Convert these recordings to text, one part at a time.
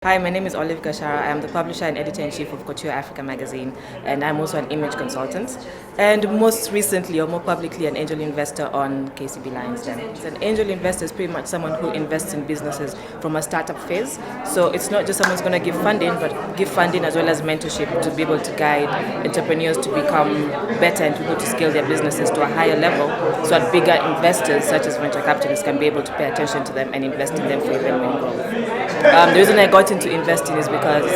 Hi, my name is Olive Gachara. I am the publisher and editor-in-chief of Couture Africa magazine, and I'm also an image consultant. And most recently, or more publicly, an angel investor on KCB Lions Den. So an angel investor is pretty much someone who invests in businesses from a startup phase. So it's not just someone's going to give funding, but give funding as well as mentorship to be able to guide entrepreneurs to become better and to be able to scale their businesses to a higher level, so that bigger investors, such as venture capitalists, can be able to pay attention to them and invest in them for even more growth. The reason I got into investing is because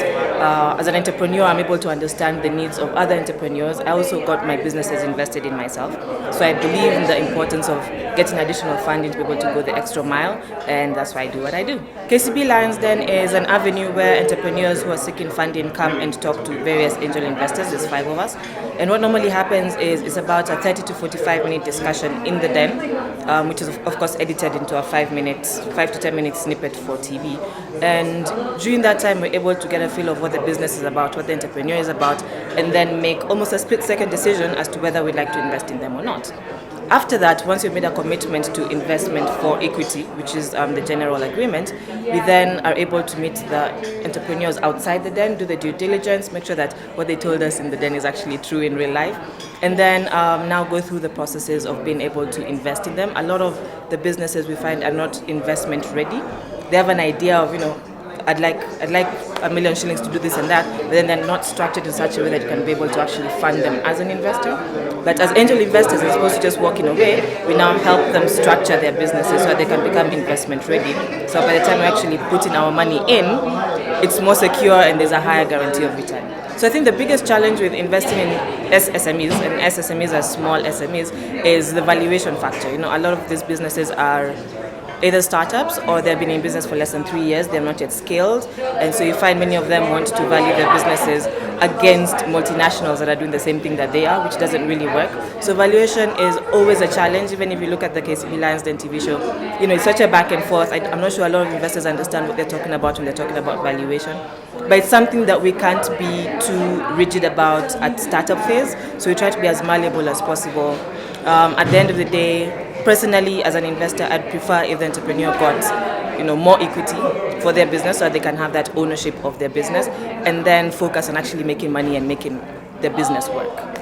as an entrepreneur, I'm able to understand the needs of other entrepreneurs. I also got my businesses invested in myself. So I believe in the importance of getting additional funding to be able to go the extra mile, and that's why I do what I do. KCB Lions Den is an avenue where entrepreneurs who are seeking funding come and talk to various angel investors. There's 5 of us. And what normally happens is it's about a 30 to 45-minute discussion in the den, which is of course edited into a 5 to 10 minute snippet for TV. And during that time, we're able to get a feel of what the business is about, what the entrepreneur is about, and then make almost a split-second decision as to whether we'd like to invest in them or not. After that, once we've made a commitment to investment for equity, which is the general agreement, we then are able to meet the entrepreneurs outside the den, do the due diligence, make sure that what they told us in the den is actually true in real life, and then now go through the processes of being able to invest in them. A lot of the businesses we find are not investment ready. They have an idea of, I'd like $1 million shillings to do this and that, but then they're not structured in such a way that you can be able to actually fund them as an investor. But as angel investors, as opposed to just walking away, we now help them structure their businesses so that they can become investment ready. So by the time we're actually putting our money in, it's more secure and there's a higher guarantee of return. So I think the biggest challenge with investing in SSMEs, and SSMEs are small SMEs, is the valuation factor. A lot of these businesses are either startups or they've been in business for less than 3 years, they're not yet scaled, and so you find many of them want to value their businesses against multinationals that are doing the same thing that they are, which doesn't really work. So valuation is always a challenge. Even if you look at the KCB Lions Den TV show, it's such a back and forth. I'm not sure a lot of investors understand what they're talking about when they're talking about valuation, but it's something that we can't be too rigid about at startup phase, so we try to be as malleable as possible. At the end of the day, personally, as an investor, I'd prefer if the entrepreneur got more equity for their business so that they can have that ownership of their business and then focus on actually making money and making their business work.